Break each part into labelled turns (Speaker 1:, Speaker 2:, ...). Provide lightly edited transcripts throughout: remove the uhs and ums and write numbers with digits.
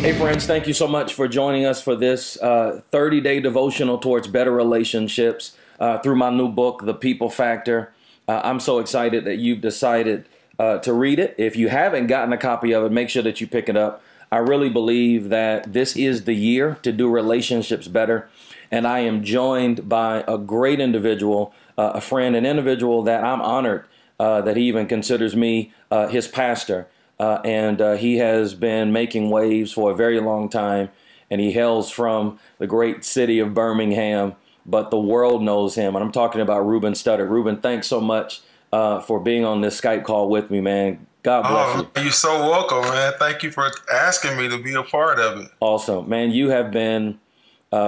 Speaker 1: Hey friends, thank you so much for joining us for this 30-day devotional towards better relationships through my new book, The People Factor. I'm so excited that you've decided to read it. If you haven't gotten a copy of it, make sure that you pick it up. I really believe that this is the year to do relationships better. And I am joined by a great individual, a friend, an individual that I'm honored that he even considers me his pastor. And he has been making waves for a very long time, and he hails from the great city of Birmingham, but the world knows him. And I'm talking about Ruben Studdard. Ruben, thanks so much for being on this Skype call with me, man. God bless you.
Speaker 2: You're so welcome, man. Thank you for asking me to be a part of it.
Speaker 1: Awesome, man. You have been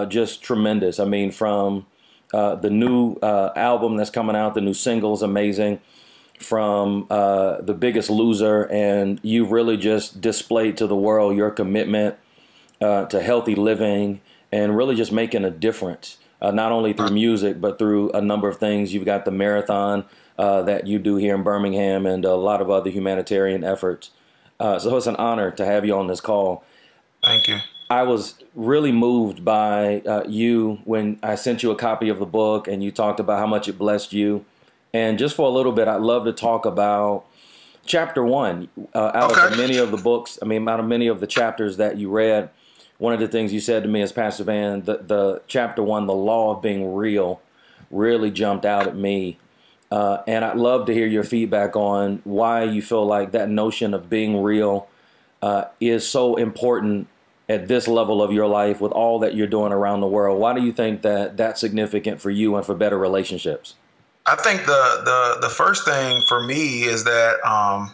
Speaker 1: just tremendous. I mean, from the new album that's coming out, the new single's amazing. From The Biggest Loser, and you've really just displayed to the world your commitment to healthy living and really just making a difference, not only through music, but through a number of things. You've got the marathon that you do here in Birmingham and a lot of other humanitarian efforts. So it's an honor to have you on this call.
Speaker 2: Thank you.
Speaker 1: I was really moved by you when I sent you a copy of the book and you talked about how much it blessed you. And just for a little bit, I'd love to talk about chapter 1 out of many of the books. I mean, out of many of the chapters that you read. One of the things you said to me as Pastor Van, the chapter 1, the law of being real, really jumped out at me. And I'd love to hear your feedback on why you feel like that notion of being real is so important at this level of your life with all that you're doing around the world. Why do you think that that's significant for you and for better relationships?
Speaker 2: I think the first thing for me is that, I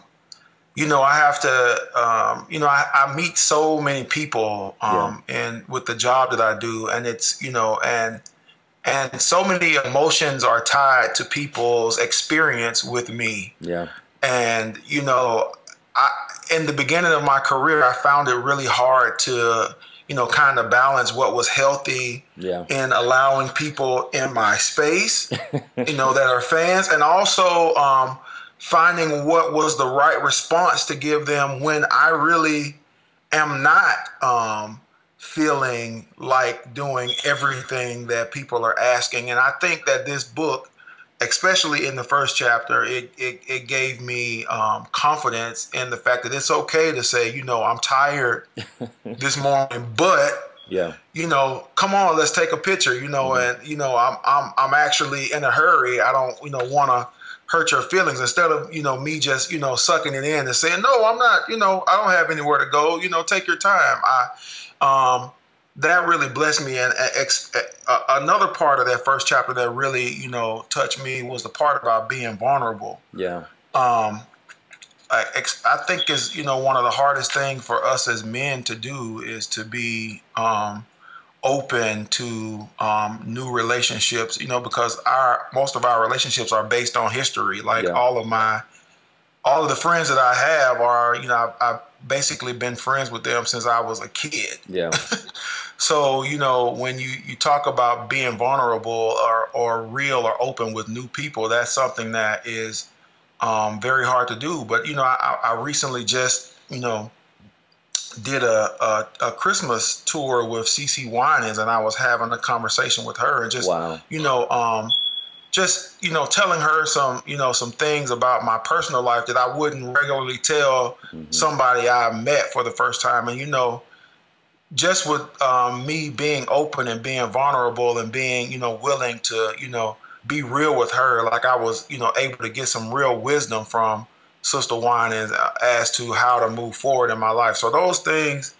Speaker 2: have to, I meet so many people and with the job that I do, and it's, and so many emotions are tied to people's experience with me.
Speaker 1: Yeah.
Speaker 2: And, in the beginning of my career, I found it really hard to, kind of balance what was healthy in allowing people in my space, that are fans, and also finding what was the right response to give them when I really am not feeling like doing everything that people are asking. And I think that this book, especially in the first chapter, it gave me confidence in the fact that it's okay to say, I'm tired this morning, but come on, let's take a picture, and I'm actually in a hurry. I don't, want to hurt your feelings, instead of me just sucking it in and saying, no, I'm not, I don't have anywhere to go. Take your time. That really blessed me. And another part of that first chapter that really, touched me was the part about being vulnerable.
Speaker 1: Yeah.
Speaker 2: I think is, one of the hardest things for us as men to do is to be open to new relationships, because most of our relationships are based on history. Like all of the friends that I have are, I've basically been friends with them since I was a kid.
Speaker 1: Yeah.
Speaker 2: So, when you talk about being vulnerable or real or open with new people, that's something that is very hard to do. But, I recently just, did a Christmas tour with CC Winans, and I was having a conversation with her and just, telling her some things about my personal life that I wouldn't regularly tell somebody I met for the first time. And, just with me being open and being vulnerable and being, willing to, be real with her, like I was, able to get some real wisdom from Sister Winans as to how to move forward in my life. So those things,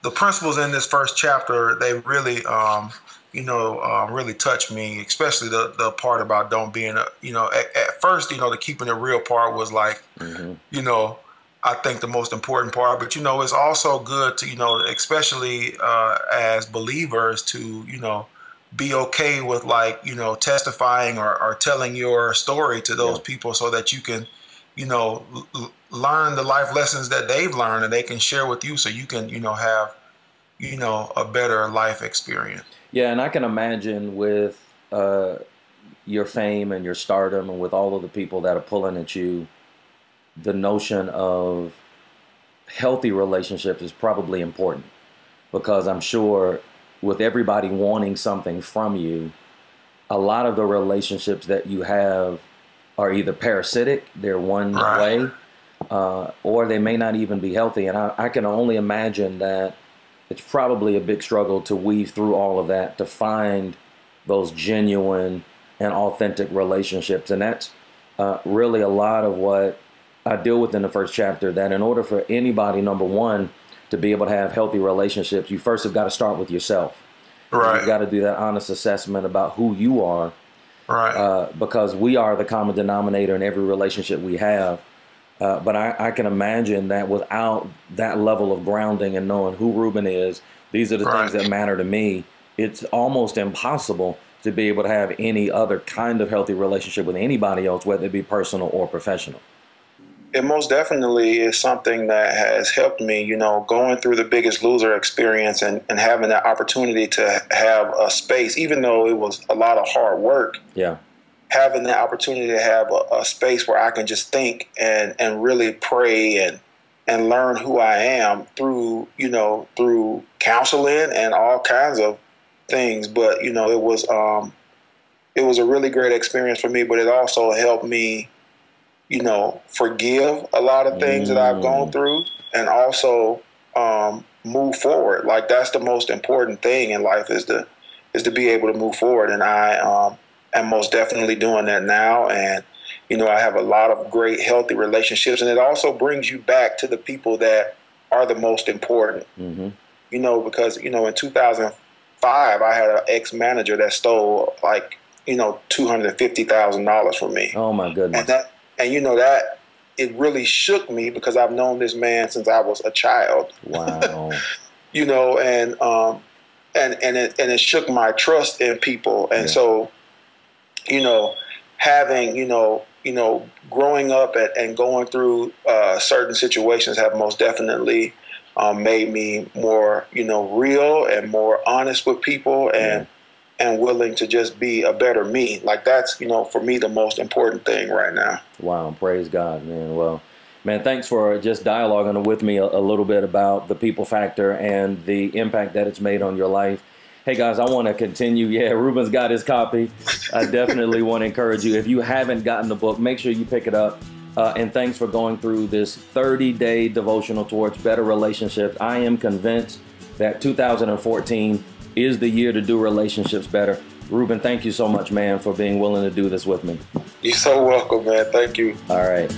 Speaker 2: the principles in this first chapter, they really, really touched me, especially the part about don't being, at first, the keeping it real part was like, I think the most important part, but, it's also good to, especially as believers to, be okay with like, testifying or telling your story to those people so that you can, learn the life lessons that they've learned and they can share with you so you can, have, a better life experience.
Speaker 1: Yeah. And I can imagine with your fame and your stardom and with all of the people that are pulling at you, the notion of healthy relationships is probably important. because I'm sure with everybody wanting something from you, a lot of the relationships that you have are either parasitic, they're one way, or they may not even be healthy. And I can only imagine that it's probably a big struggle to weave through all of that to find those genuine and authentic relationships. And that's really a lot of what I deal with in the first chapter, that in order for anybody, number one, to be able to have healthy relationships, you first have got to start with yourself.
Speaker 2: Right.
Speaker 1: You've got to do that honest assessment about who you are.
Speaker 2: Right.
Speaker 1: Because we are the common denominator in every relationship we have. But I can imagine that without that level of grounding and knowing who Ruben is, these are the things that matter to me, it's almost impossible to be able to have any other kind of healthy relationship with anybody else, whether it be personal or professional.
Speaker 2: It most definitely is something that has helped me, you know, going through the Biggest Loser experience and having that opportunity to have a space, even though it was a lot of hard work.
Speaker 1: Yeah.
Speaker 2: Having the opportunity to have a space where I can just think and really pray and learn who I am through, you know, through counseling and all kinds of things. But, you know, it was a really great experience for me, but it also helped me, you know, forgive a lot of things that I've gone through, and also move forward. Like, that's the most important thing in life, is to be able to move forward. And I am most definitely doing that now. And, you know, I have a lot of great, healthy relationships, and it also brings you back to the people that are the most important. Mm-hmm. You know, because, you know, in 2005, I had an ex-manager that stole, like, you know, $250,000 from me.
Speaker 1: Oh my goodness.
Speaker 2: And you know, that it really shook me, because I've known this man since I was a child.
Speaker 1: Wow.
Speaker 2: You know, and it shook my trust in people. And so, you know, having, you know, growing up and going through certain situations have most definitely made me more, you know, real and more honest with people, and willing to just be a better me. Like, that's, you know, for me, the most important thing right now.
Speaker 1: Wow. Praise God, man. Well, man, thanks for just dialoguing with me a little bit about the people factor and the impact that it's made on your life. Hey, guys, I want to continue. Yeah, Ruben's got his copy. I definitely want to encourage you. If you haven't gotten the book, make sure you pick it up. And thanks for going through this 30-day devotional towards better relationships. I am convinced that 2014 is the year to do relationships better. Ruben, thank you so much, man, for being willing to do this with me.
Speaker 2: You're so welcome, man. Thank you.
Speaker 1: All right.